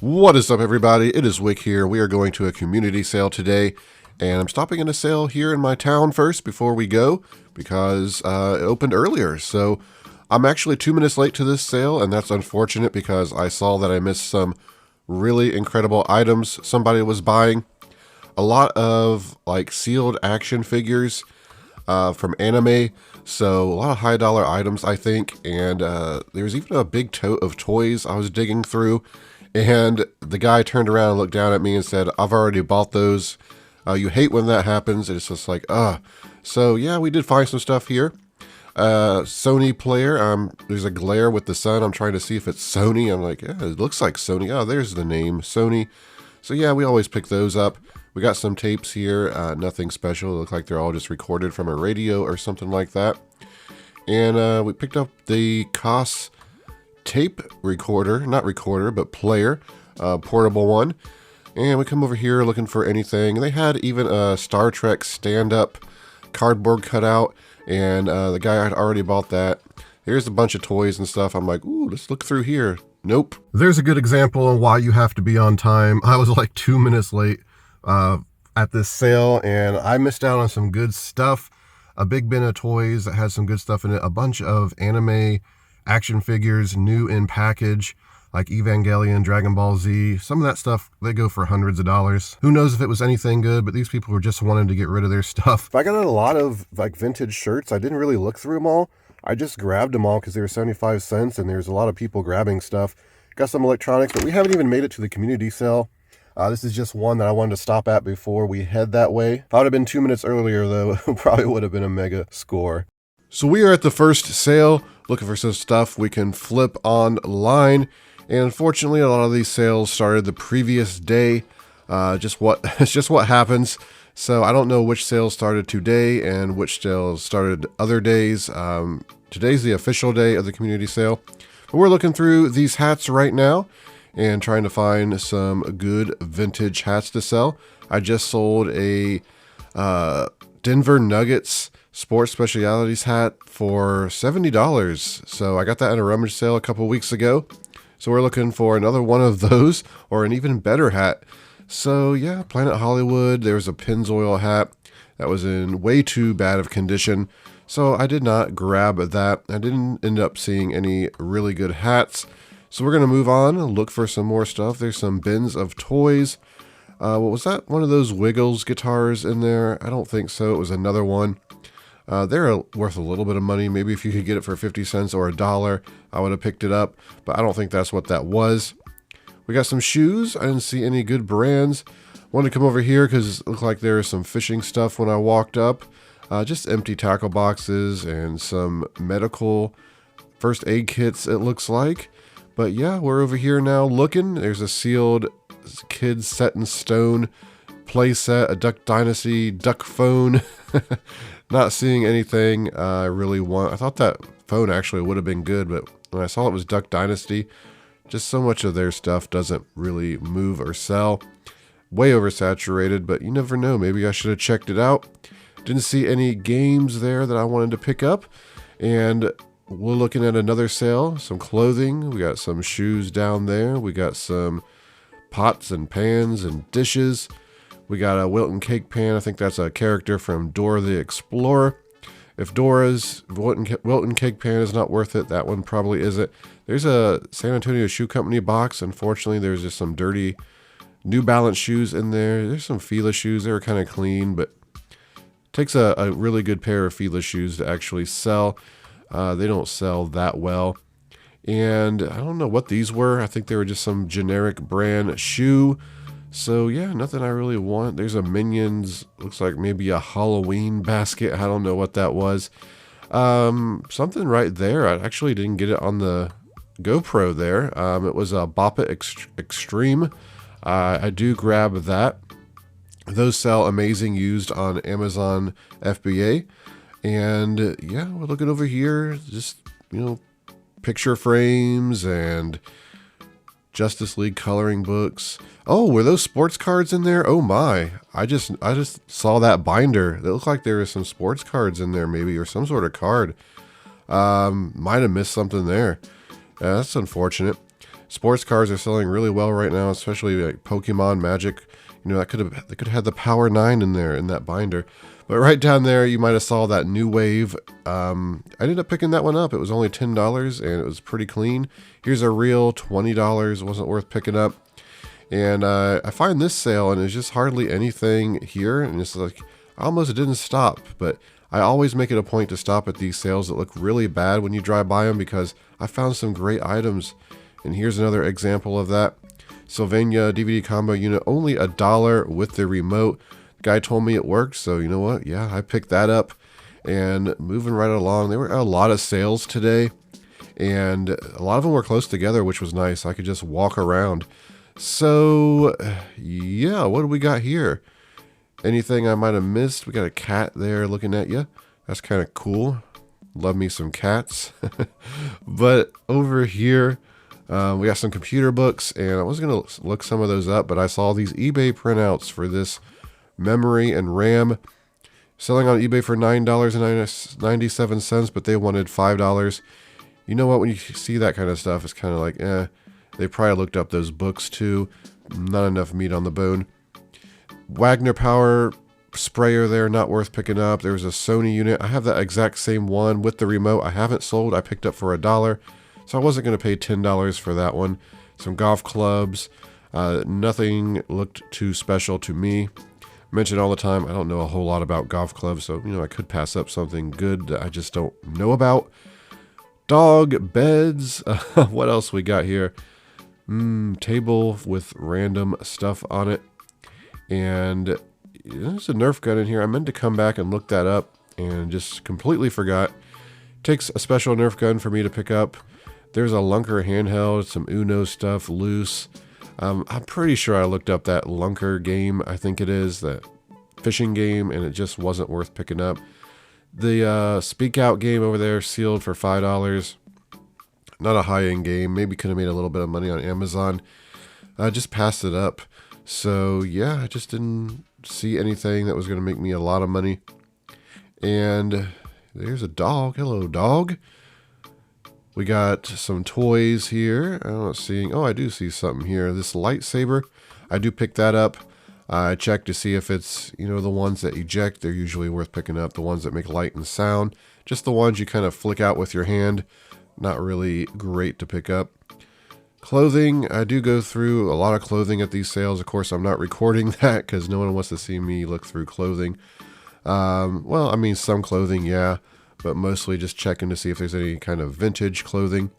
What is up, everybody? It is Wick here. We are going to a community sale today, and I'm stopping in a sale here in my town first before we go because it opened earlier. So I'm actually 2 minutes late to this sale, and that's unfortunate because I saw that I missed some really incredible items somebody was buying. A lot of like sealed action figures from anime, so a lot of high dollar items, I think. And there's even a big tote of toys I was digging through. And the guy turned around and looked down at me and said, "I've already bought those. You hate when that happens." It's just like, So yeah, we did find some stuff here. Sony player. There's a glare with the sun. I'm trying to see if it's Sony. I'm like, yeah, it looks like Sony. Oh, there's the name, Sony. So yeah, we always pick those up. We got some tapes here. Nothing special. It looks like they're all just recorded from a radio or something like that. And we picked up the COS tape recorder, not recorder, but player, portable one. And we come over here looking for anything. They had even a Star Trek stand-up cardboard cutout, and the guy had already bought that. Here's a bunch of toys and stuff. I'm like, ooh, let's look through here. Nope. There's a good example of why you have to be on time. I was like 2 minutes late at this sale, and I missed out on some good stuff. A big bin of toys that has some good stuff in it. A bunch of anime action figures, new in package, like Evangelion, Dragon Ball Z. Some of that stuff, they go for hundreds of dollars. Who knows if it was anything good, but these people were just wanting to get rid of their stuff. I got a lot of like vintage shirts. I didn't really look through them all. I just grabbed them all because they were 75 cents, and there's a lot of people grabbing stuff. Got some electronics, but we haven't even made it to the community sale. This is just one that I wanted to stop at before we head that way. If I would have been 2 minutes earlier, though, it probably would have been a mega score. So we are at the first sale, looking for some stuff we can flip online. And unfortunately, a lot of these sales started the previous day. It's just what happens. So I don't know which sales started today and which sales started other days. Today's the official day of the community sale. But we're looking through these hats right now and trying to find some good vintage hats to sell. I just sold a Denver Nuggets sports specialities hat for $70. So I got that at a rummage sale a couple weeks ago. So we're looking for another one of those or an even better hat. So yeah, Planet Hollywood, there's a Pennzoil hat that was in way too bad of condition. So I did not grab that. I didn't end up seeing any really good hats. So we're going to move on and look for some more stuff. There's some bins of toys. What was that? One of those Wiggles guitars in there? I don't think so. It was another one. They're worth a little bit of money. Maybe if you could get it for 50 cents or $1, I would have picked it up, but I don't think that's what that was. We got some shoes. I didn't see any good brands. Wanted to come over here because it looked like there was some fishing stuff when I walked up. Just empty tackle boxes and some medical first aid kits, it looks like. But yeah, we're over here now looking. There's a sealed kids set in stone play set, a Duck Dynasty duck phone. Not seeing anything I really want. I thought that phone actually would have been good, but when I saw it was Duck Dynasty, just so much of their stuff doesn't really move or sell. Way oversaturated, but you never know. Maybe I should have checked it out. Didn't see any games there that I wanted to pick up. And we're looking at another sale. Some clothing. We got some shoes down there. We got some pots and pans and dishes. We got a Wilton cake pan. I think that's a character from Dora the Explorer. If Dora's Wilton cake pan is not worth it, that one probably isn't. There's a San Antonio Shoe Company box. Unfortunately, there's just some dirty New Balance shoes in there. There's some Fila shoes. They were kind of clean, but it takes a really good pair of Fila shoes to actually sell. They don't sell that well. And I don't know what these were. I think they were just some generic brand shoe. So yeah, nothing I really want. There's a Minions, looks like maybe a Halloween basket. I don't know what that was. Something right there. I actually didn't get it on the GoPro there. It was a Bop It Extreme. I do grab that. Those sell amazing used on Amazon FBA. And yeah, we're looking over here, just, picture frames and Justice League coloring books. Oh, were those sports cards in there? Oh my. I just saw that binder. It looked like there were some sports cards in there maybe, or some sort of card. Might have missed something there. That's unfortunate. Sports cars are selling really well right now, especially like Pokemon, Magic. You know, they could have had the Power 9 in there in that binder. But right down there, you might have saw that New Wave. I ended up picking that one up. It was only $10, and it was pretty clean. Here's a real $20. It wasn't worth picking up. And I find this sale, and there's just hardly anything here. And it's like, I almost didn't stop. But I always make it a point to stop at these sales that look really bad when you drive by them, because I found some great items. And here's another example of that. Sylvania DVD combo unit, only $1 with the remote. Guy told me it worked, so you know what? Yeah, I picked that up. And moving right along, there were a lot of sales today, and a lot of them were close together, which was nice. I could just walk around. So yeah, what do we got here? Anything I might have missed? We got a cat there looking at you. That's kind of cool. Love me some cats. But over here, we got some computer books, and I was going to look some of those up, but I saw these eBay printouts for this memory and RAM selling on eBay for $9.97, but they wanted $5. You know what, when you see that kind of stuff, it's kind of like, they probably looked up those books too. Not enough meat on the bone. Wagner power sprayer there, not worth picking up. There was a Sony unit. I have that exact same one with the remote. I haven't sold. I picked up for $1, so I wasn't going to pay $10 for that one. Some golf clubs. Nothing looked too special to me. Mention all the time, I don't know a whole lot about golf clubs, so I could pass up something good that I just don't know about. Dog beds. What else we got here? Table with random stuff on it. And there's a Nerf gun in here. I meant to come back and look that up and just completely forgot. Takes a special Nerf gun for me to pick up. There's a Lunker handheld, some Uno stuff loose. I'm pretty sure I looked up that Lunker game, I think it is, that fishing game, and it just wasn't worth picking up. The Speak Out game over there, sealed for $5. Not a high-end game. Maybe could have made a little bit of money on Amazon. I just passed it up. So, yeah, I just didn't see anything that was going to make me a lot of money. And there's a dog. Hello, dog. We got some toys here. I'm not seeing. Oh, I do see something here. This lightsaber. I do pick that up. I check to see if it's, the ones that eject. They're usually worth picking up. The ones that make light and sound. Just the ones you kind of flick out with your hand. Not really great to pick up. Clothing. I do go through a lot of clothing at these sales. Of course, I'm not recording that because no one wants to see me look through clothing. Well, I mean, some clothing, yeah. But mostly just checking to see if there's any kind of vintage clothing.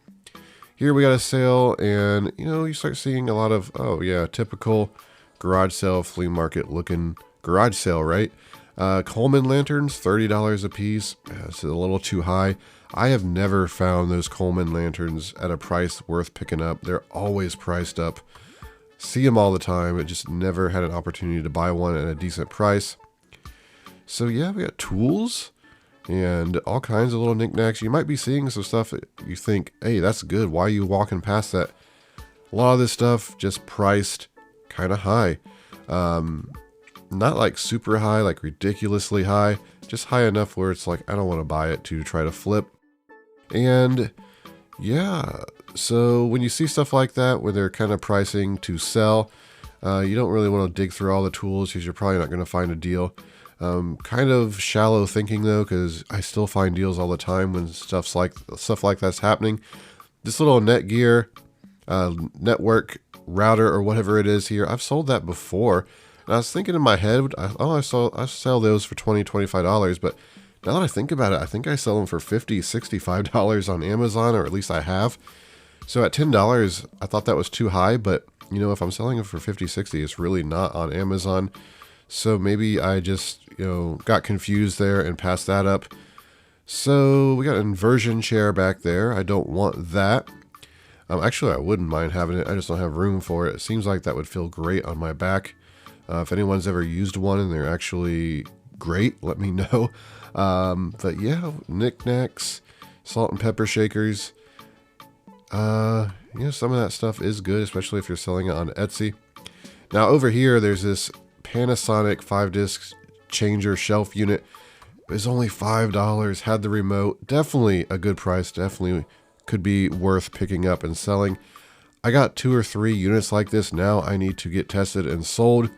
Here we got a sale, and you start seeing a lot of, oh yeah, typical garage sale, flea market looking garage sale, right? Coleman lanterns, $30 a piece. It's a little too high. I have never found those Coleman lanterns at a price worth picking up. They're always priced up. See them all the time. It just never had an opportunity to buy one at a decent price. So yeah, we got tools. And all kinds of little knickknacks. You might be seeing some stuff that you think, hey, that's good. Why are you walking past that? A lot of this stuff just priced kind of high. Not like super high, like ridiculously high. Just high enough where it's like, I don't want to buy it to try to flip. And yeah, so when you see stuff like that, where they're kind of pricing to sell, you don't really want to dig through all the tools because you're probably not going to find a deal. Kind of shallow thinking though, because I still find deals all the time when stuff like that's happening. This little Netgear network router or whatever it is here, I've sold that before, and I was thinking in my head, I sell those for $20-$25, but now that I think about it, I think I sell them for $50-$65 on Amazon, or at least I have. So at $10, I thought that was too high, but if I'm selling it for $50-$60, it's really not on Amazon. So maybe I just, got confused there and passed that up. So we got an inversion chair back there. I don't want that. Actually, I wouldn't mind having it. I just don't have room for it. It seems like that would feel great on my back. If anyone's ever used one and they're actually great, let me know. But yeah, knickknacks, salt and pepper shakers. Some of that stuff is good, especially if you're selling it on Etsy. Now over here, there's this Panasonic 5-disc changer shelf unit. It was only $5, had the remote. Definitely a good price. Definitely could be worth picking up and selling. I got 2 or 3 units like this now. I need to get tested and sold.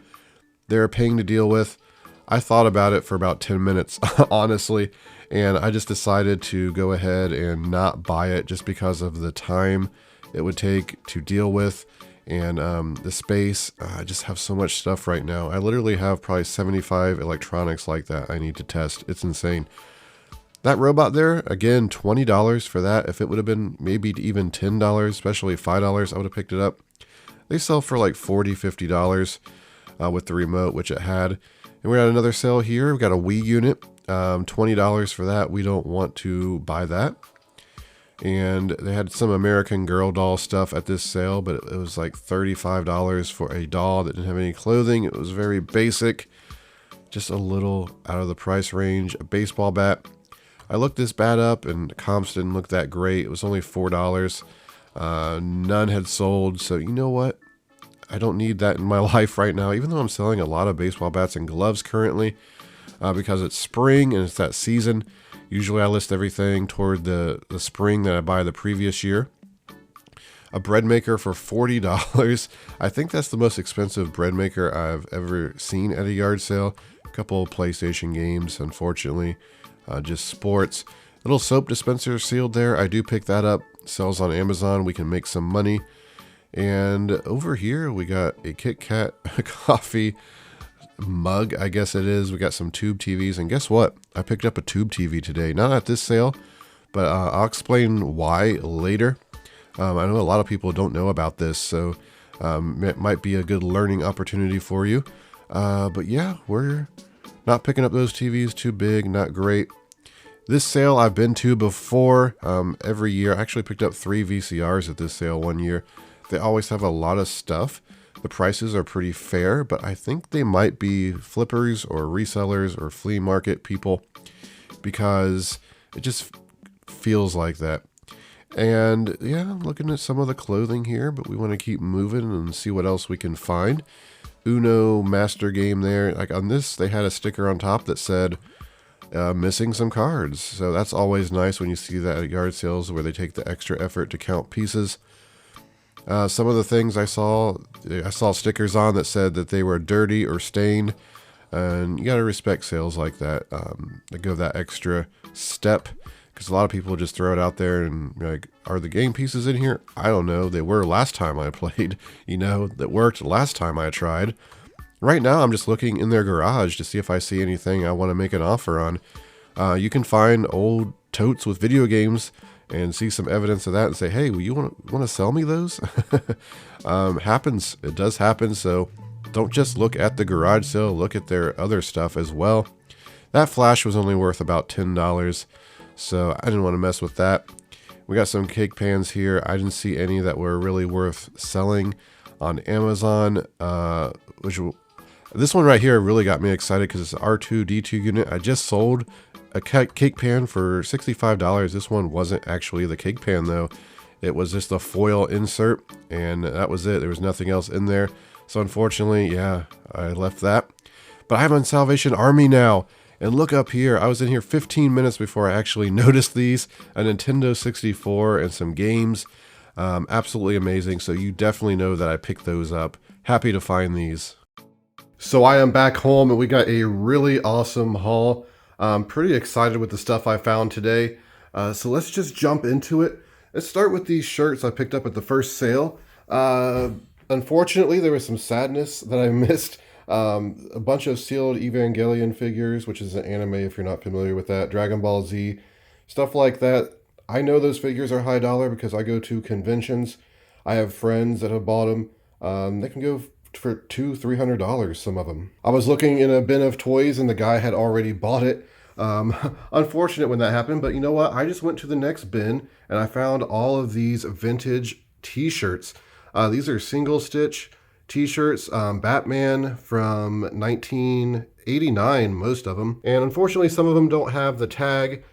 They're a pain to deal with. I thought about it for about 10 minutes, honestly, and I just decided to go ahead and not buy it just because of the time it would take to deal with and the space. I just have so much stuff right now. I literally have probably 75 electronics like that I need to test. It's insane. That robot there, again, $20 for that. If it would have been maybe even $10, especially $5, I would have picked it up. They sell for like $40, $50 with the remote, which it had. And we're at another sale here. We've got a Wii Unit, $20 for that. We don't want to buy that. And they had some American Girl doll stuff at this sale, but it was like $35 for a doll that didn't have any clothing. It was very basic, just a little out of the price range. A baseball bat. I looked this bat up and the comps didn't look that great. It was only $4. None had sold, so you know what? I don't need that in my life right now, even though I'm selling a lot of baseball bats and gloves currently because it's spring and it's that season. Usually I list everything toward the spring that I buy the previous year. A bread maker for $40. I think that's the most expensive bread maker I've ever seen at a yard sale. A couple of PlayStation games, unfortunately. Just sports. Little soap dispenser sealed there. I do pick that up. Sells on Amazon. We can make some money. And over here we got a Kit Kat coffee mug, I guess it is. We got some tube TVs. And guess what? I picked up a tube TV today. Not at this sale, but I'll explain why later. I know a lot of people don't know about this, so it might be a good learning opportunity for you. But yeah, we're not picking up those TVs, too big, not great. This sale I've been to before every year. I actually picked up 3 VCRs at this sale one year. They always have a lot of stuff. The prices are pretty fair, but I think they might be flippers or resellers or flea market people because it just feels like that. And yeah, I'm looking at some of the clothing here, but we want to keep moving and see what else we can find. Uno master game there. Like on this, they had a sticker on top that said missing some cards. So that's always nice when you see that at yard sales where they take the extra effort to count pieces. Some of the things I saw stickers on that said that they were dirty or stained. And you got to respect sales like that. They go that extra step because a lot of people just throw it out there and like, are the game pieces in here? I don't know. They were last time I played, that worked last time I tried. Right now, I'm just looking in their garage to see if I see anything I want to make an offer on. You can find old totes with video games and see some evidence of that and say, hey, well, you want to sell me those? Happens. It does happen. So don't just look at the garage sale. Look at their other stuff as well. That flash was only worth about $10. So I didn't want to mess with that. We got some cake pans here. I didn't see any that were really worth selling on Amazon. This one right here really got me excited because it's an R2-D2 unit. I just sold a cake pan for $65. This one wasn't actually the cake pan though. It was just a foil insert and that was it. There was nothing else in there. So unfortunately, yeah, I left that. But I'm on Salvation Army now. And look up here, I was in here 15 minutes before I actually noticed these. A Nintendo 64 and some games. Absolutely amazing. So you definitely know that I picked those up. Happy to find these. So I am back home and we got a really awesome haul. I'm pretty excited with the stuff I found today. So let's just jump into it. Let's start with these shirts I picked up at the first sale. Unfortunately, there was some sadness that I missed. A bunch of sealed Evangelion figures, which is an anime if you're not familiar with that. Dragon Ball Z, stuff like that. I know those figures are high dollar because I go to conventions. I have friends that have bought them. They can go for $200-$300, some of them. I was looking in a bin of toys and the guy had already bought it. Unfortunate when that happened, but you know what? I just went to the next bin and I found all of these vintage t-shirts. These are single stitch t-shirts, Batman from 1989, most of them. And unfortunately, some of them don't have the tag.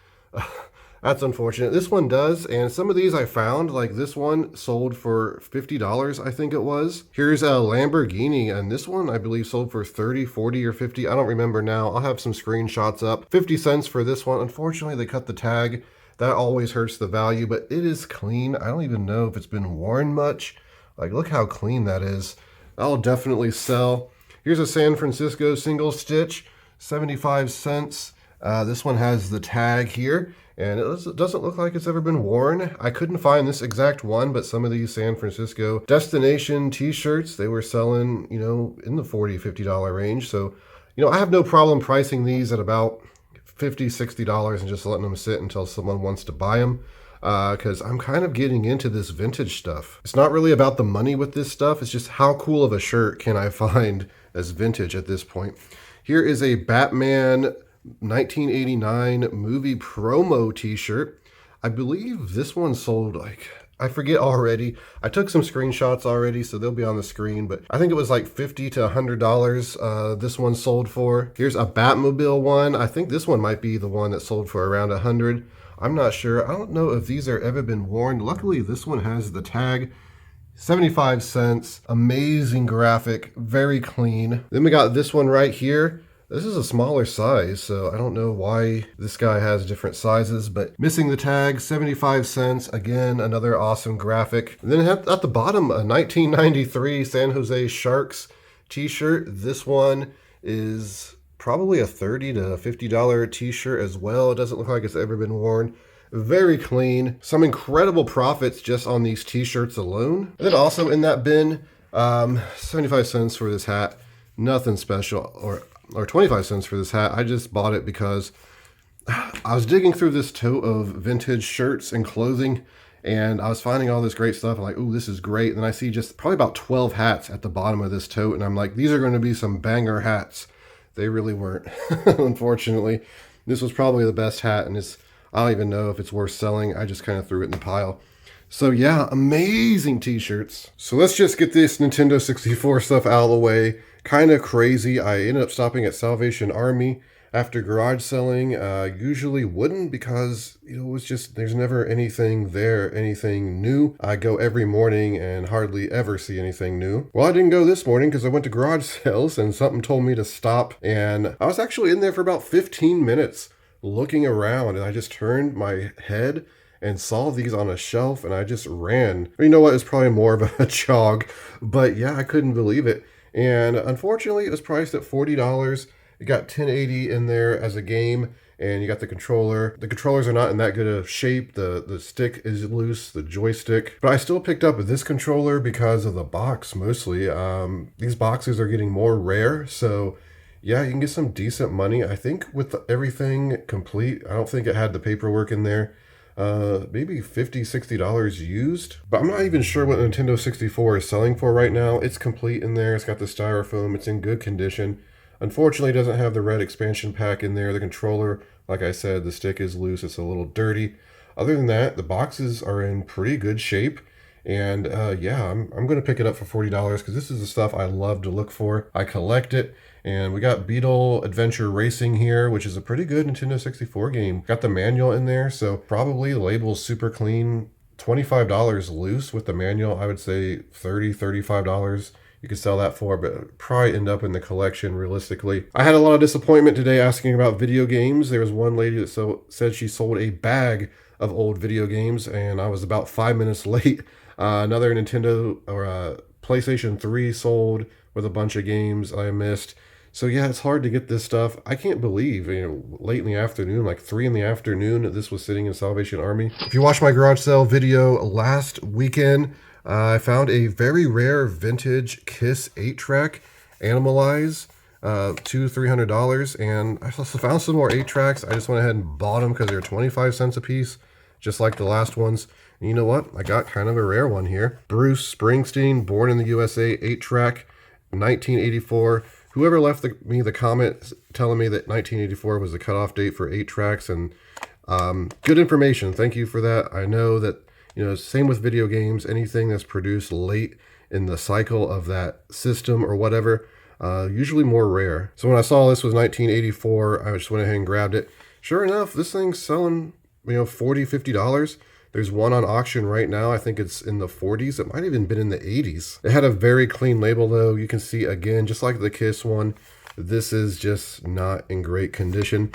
That's unfortunate. This one does, and some of these I found, like this one sold for $50, I think it was. Here's a Lamborghini, and this one I believe sold for $30, $40, or $50. I don't remember now. I'll have some screenshots up. 50 cents for this one. Unfortunately, they cut the tag. That always hurts the value, but it is clean. I don't even know if it's been worn much. Like, look how clean that is. I'll definitely sell. Here's a San Francisco single stitch, 75 cents. This one has the tag here, and it doesn't look like it's ever been worn. I couldn't find this exact one, but some of these San Francisco destination t-shirts, they were selling, you know, in the $40, $50 range. So, you know, I have no problem pricing these at about $50, $60 and just letting them sit until someone wants to buy them. Because I'm kind of getting into this vintage stuff. It's not really about the money with this stuff. It's just how cool of a shirt can I find as vintage at this point. Here is a Batman 1989 movie promo t-shirt. I believe this one sold like, I forget already. I took some screenshots already, so they'll be on the screen, but I think it was like $50 to $100 this one sold for. Here's a Batmobile one. I think this one might be the one that sold for around $100. I'm not sure. I don't know if these are ever been worn. Luckily, this one has the tag. 75 cents. Amazing graphic. Very clean. Then we got this one right here. This is a smaller size, so I don't know why this guy has different sizes, but missing the tag, 75 cents. Again, another awesome graphic. And then at the bottom, a 1993 San Jose Sharks t-shirt. This one is probably a $30 to $50 t-shirt as well. It doesn't look like it's ever been worn. Very clean. Some incredible profits just on these t-shirts alone. And then also in that bin, 75 cents for this hat. Nothing special, or 25 cents for this hat. I just bought it because I was digging through this tote of vintage shirts and clothing, and I was finding all this great stuff. I'm like, ooh, this is great. And then I see just probably about 12 hats at the bottom of this tote, and I'm like, these are going to be some banger hats. They really weren't, unfortunately. This was probably the best hat, and I don't even know if it's worth selling. I just kind of threw it in the pile. So yeah, amazing t-shirts. So let's just get this Nintendo 64 stuff out of the way. Kind of crazy. I ended up stopping at Salvation Army after garage selling. Usually wouldn't, because it was just, there's never anything there, anything new. I go every morning and hardly ever see anything new. Well, I didn't go this morning because I went to garage sales and something told me to stop. And I was actually in there for about 15 minutes looking around, and I just turned my head and saw these on a shelf, and I just ran. You know what? It's probably more of a jog, but yeah, I couldn't believe it. And unfortunately, it was priced at $40. You got 1080 in there as a game, and you got the controller. The controllers are not in that good of shape. The stick is loose, the joystick. But I still picked up this controller because of the box, mostly. These boxes are getting more rare, so yeah, you can get some decent money. I think with everything complete, I don't think it had the paperwork in there. Maybe $50, $60 used, but I'm not even sure what Nintendo 64 is selling for right now. It's complete in there. It's got the styrofoam. It's in good condition. Unfortunately, it doesn't have the red expansion pack in there. The controller, like I said, the stick is loose. It's a little dirty. Other than that, the boxes are in pretty good shape. And yeah, I'm going to pick it up for $40 because this is the stuff I love to look for. I collect it. And we got Beetle Adventure Racing here, which is a pretty good Nintendo 64 game. Got the manual in there, so probably the label's super clean. $25 loose with the manual. I would say $30, $35 you could sell that for, but probably end up in the collection realistically. I had a lot of disappointment today asking about video games. There was one lady that said she sold a bag of old video games, and I was about 5 minutes late. Another Nintendo or PlayStation 3 sold with a bunch of games I missed. So yeah, it's hard to get this stuff. I can't believe, late in the afternoon, like 3 in the afternoon, this was sitting in Salvation Army. If you watched my garage sale video last weekend, I found a very rare vintage Kiss 8-track, Animalize, $200-$300, and I also found some more 8-tracks. I just went ahead and bought them because they were 25 cents a piece, just like the last ones. And you know what? I got kind of a rare one here. Bruce Springsteen, Born in the USA, 8-track, 1984. Whoever left me the comment telling me that 1984 was the cutoff date for 8-tracks, and good information. Thank you for that. I know that, same with video games, anything that's produced late in the cycle of that system or whatever, usually more rare. So when I saw this was 1984, I just went ahead and grabbed it. Sure enough, this thing's selling, $40, $50. There's one on auction right now. I think it's in the 40s. It might have even been in the 80s. It had a very clean label though. You can see again, just like the Kiss one, this is just not in great condition.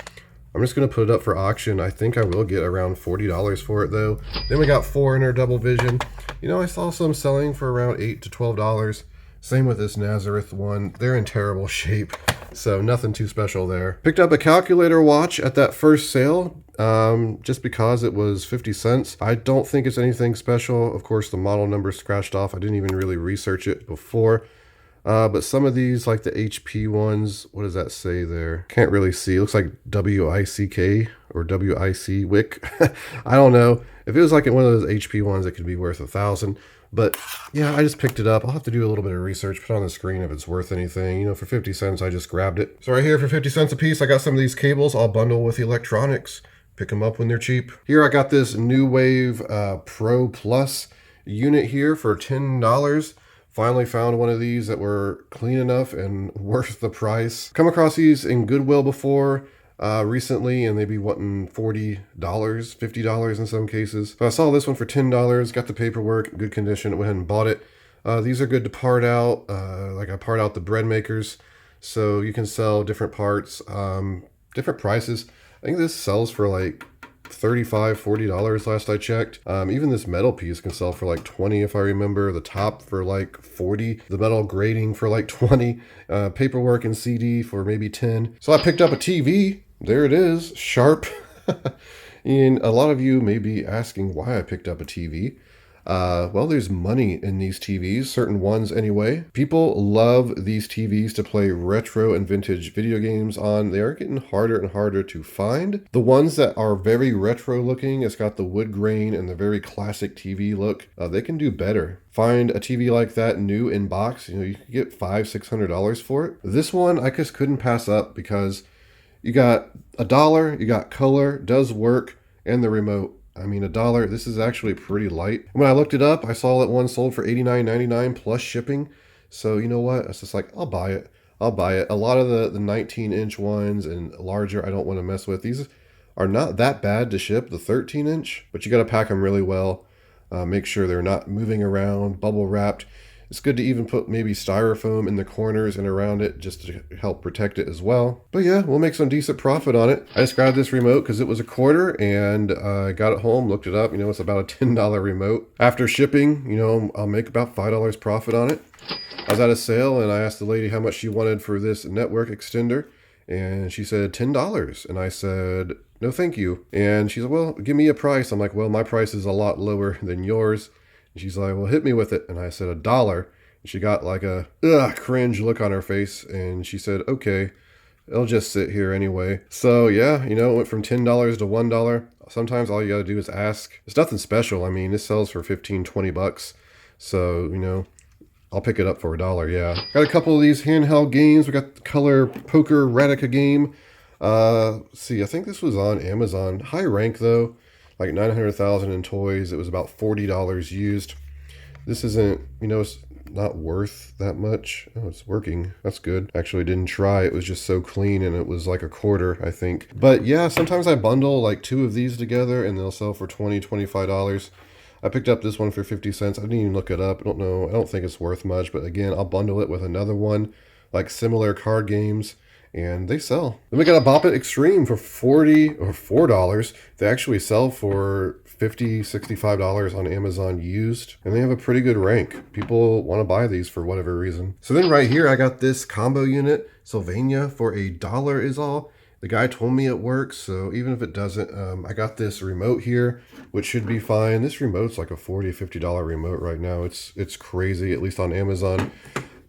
I'm just going to put it up for auction. I think I will get around $40 for it though. Then we got 4 double vision. You know, I saw some selling for around $8 to $12. Same with this Nazareth one. They're in terrible shape, so nothing too special there. Picked up a calculator watch at that first sale, just because it was 50 cents. I don't think it's anything special. Of course, the model number scratched off. I didn't even really research it before. But some of these, like the HP ones, what does that say there? Can't really see. It looks like WICK or WIC wick. I don't know. If it was like one of those HP ones, it could be worth $1,000. But yeah, I just picked it up. I'll have to do a little bit of research, put on the screen if it's worth anything. You know, for 50 cents, I just grabbed it. So right here for 50 cents a piece, I got some of these cables. I'll bundle with electronics. Pick them up when they're cheap. Here I got this New Wave Pro Plus unit here for $10. Finally found one of these that were clean enough and worth the price. Come across these in Goodwill before recently, and they'd be wanting $40, $50 in some cases. So I saw this one for $10, got the paperwork, good condition, went ahead and bought it. These are good to part out, like I part out the bread makers, so you can sell different parts, different prices. I think this sells for like $35, $40 last I checked. Even this metal piece can sell for like 20 if I remember. The top for like 40, the metal grating for like 20, paperwork and CD for maybe 10. So I picked up a TV. There it is, sharp. And a lot of you may be asking why I picked up a TV. Well, there's money in these TVs, certain ones anyway. People love these TVs to play retro and vintage video games on. They are getting harder and harder to find. The ones that are very retro looking, it's got the wood grain and the very classic TV look, they can do better. Find a TV like that new in box, you know, you could get $500-$600 for it. This one I just couldn't pass up because you got $1, you got color, does work, and the remote. I mean, $1, this is actually pretty light. When I looked it up, I saw that one sold for $89.99 plus shipping. So you know what? It's just like, I'll buy it. I'll buy it. A lot of the 19-inch ones and larger, I don't want to mess with. These are not that bad to ship, the 13-inch, but you got to pack them really well. Make sure they're not moving around, bubble wrapped. It's good to even put maybe styrofoam in the corners and around it just to help protect it as well. But yeah, we'll make some decent profit on it. I just grabbed this remote because it was $1 and I got it home, looked it up. You know, it's about a $10 remote. After shipping, you know, I'll make about $5 profit on it. I was at a sale and I asked the lady how much she wanted for this network extender. And she said $10. And I said, no, thank you. And she said, well, give me a price. I'm like, well, my price is a lot lower than yours. And she's like, well, hit me with it. And I said $1. And she got like a cringe look on her face. And she said, okay, it'll just sit here anyway. So yeah, you know, it went from $10 to $1. Sometimes all you got to do is ask. It's nothing special. I mean, this sells for 15, 20 bucks. So, you know, I'll pick it up for $1, yeah. Got a couple of these handheld games. We got the Color Poker Radica game. See, I think this was on Amazon. High rank though. Like 900,000 in toys. It was about $40 used. This isn't, you know, it's not worth that much. Oh, it's working. That's good. Actually, didn't try. It was just so clean and it was like $1, I think. But yeah, sometimes I bundle like 2 of these together and they'll sell for $20, $25. I picked up this one for 50 cents. I didn't even look it up. I don't know. I don't think it's worth much. But again, I'll bundle it with another one, like similar card games. And they sell. Then we got a Bop It Extreme for $40 or $4. They actually sell for $50, $65 on Amazon used. And they have a pretty good rank. People want to buy these for whatever reason. So then right here, I got this combo unit, Sylvania, for $1 is all. The guy told me it works, so even if it doesn't, I got this remote here, which should be fine. This remote's like a $40, $50 remote right now. It's crazy, at least on Amazon.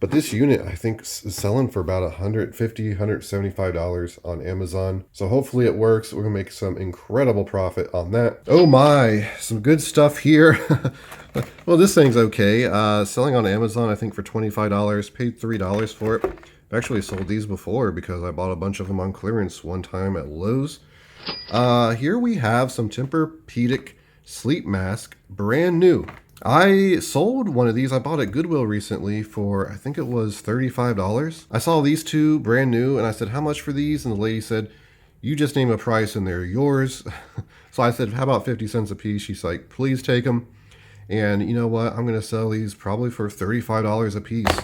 But this unit, I think, is selling for about $150, $175 on Amazon. So hopefully it works. We're going to make some incredible profit on that. Oh my, some good stuff here. Well, this thing's okay. Selling on Amazon, I think, for $25. Paid $3 for it. I've actually sold these before because I bought a bunch of them on clearance one time at Lowe's. Here we have some Tempur-Pedic sleep mask, brand new. I sold one of these. I bought at Goodwill recently for, I think it was $35. I saw these 2 brand new and I said, how much for these? And the lady said, you just name a price and they're yours. So I said, how about 50 cents a piece? She's like, please take them. And you know what? I'm going to sell these probably for $35 a piece.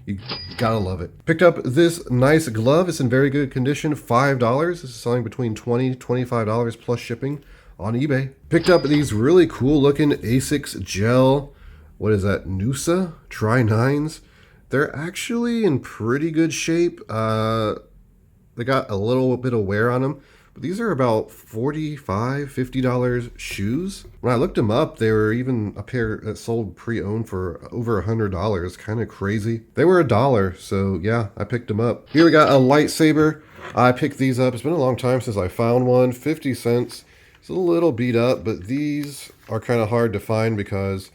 You gotta love it. Picked up this nice glove. It's in very good condition. $5. This is selling between $20 to $25 plus shipping on eBay. Picked up these really cool looking Asics gel. What is that? Noosa Tri-9s. They're actually in pretty good shape. They got a little bit of wear on them. But these are about $45, $50 shoes. When I looked them up, they were even a pair that sold pre-owned for over $100. Kind of crazy. They were $1, so yeah, I picked them up. Here we got a lightsaber. I picked these up. It's been a long time since I found one. 50 cents. It's a little beat up, but these are kind of hard to find because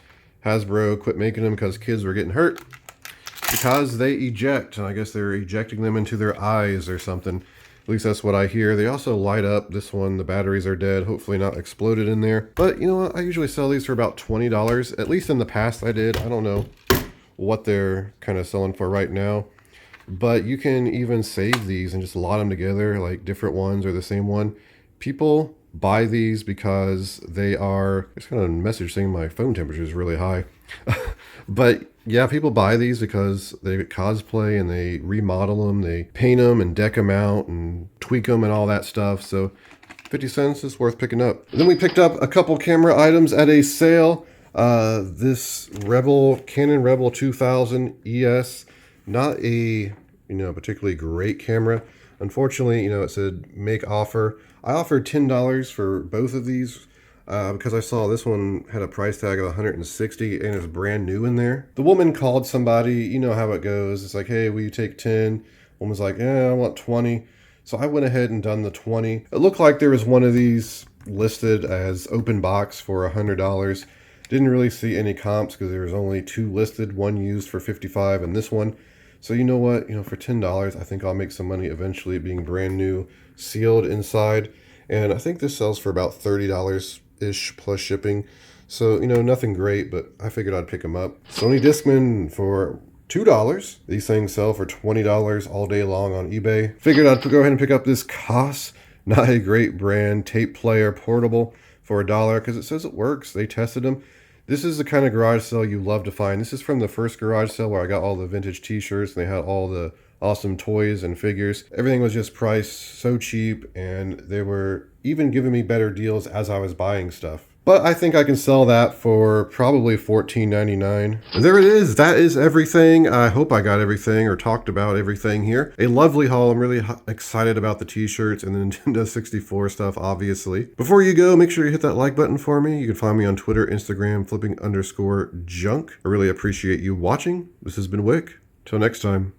Hasbro quit making them because kids were getting hurt. Because they eject, and I guess they're ejecting them into their eyes or something. At least that's what I hear. They also light up. This one, the batteries are dead. Hopefully not exploded in there. But you know what? I usually sell these for about $20. At least in the past I did. I don't know what they're kind of selling for right now. But you can even save these and just lot them together, like different ones or the same one. People buy these because they are... It's kind of a message saying my phone temperature is really high. But yeah, people buy these because they cosplay and they remodel them, they paint them and deck them out and tweak them and all that stuff. So 50 cents is worth picking up. And then we picked up a couple camera items at a sale. This Canon Rebel 2000 ES, not a particularly great camera. Unfortunately, it said make offer. I offered $10 for both of these. Because I saw this one had a price tag of $160 and it's brand new in there. The woman called somebody, you know how it goes. It's like, hey, will you take 10? Woman's like, yeah, I want 20. So I went ahead and done the 20. It looked like there was one of these listed as open box for $100. Didn't really see any comps because there was only 2 listed, one used for $55 and this one. So you know what, for $10, I think I'll make some money eventually, being brand new, sealed inside. And I think this sells for about $30-ish plus shipping. So, nothing great, but I figured I'd pick them up. Sony Discman for $2. These things sell for $20 all day long on eBay. Figured I'd go ahead and pick up this Koss, not a great brand, tape player portable for $1 because it says it works. They tested them. This is the kind of garage sale you love to find. This is from the first garage sale where I got all the vintage t-shirts and they had all the awesome toys and figures. Everything was just priced so cheap, and they were even giving me better deals as I was buying stuff. But I think I can sell that for probably $14.99. And there it is. That is everything. I hope I got everything or talked about everything here. A lovely haul. I'm really excited about the t-shirts and the Nintendo 64 stuff, obviously. Before you go, make sure you hit that like button for me. You can find me on Twitter, Instagram, flipping_junk. I really appreciate you watching. This has been Wick. Till next time.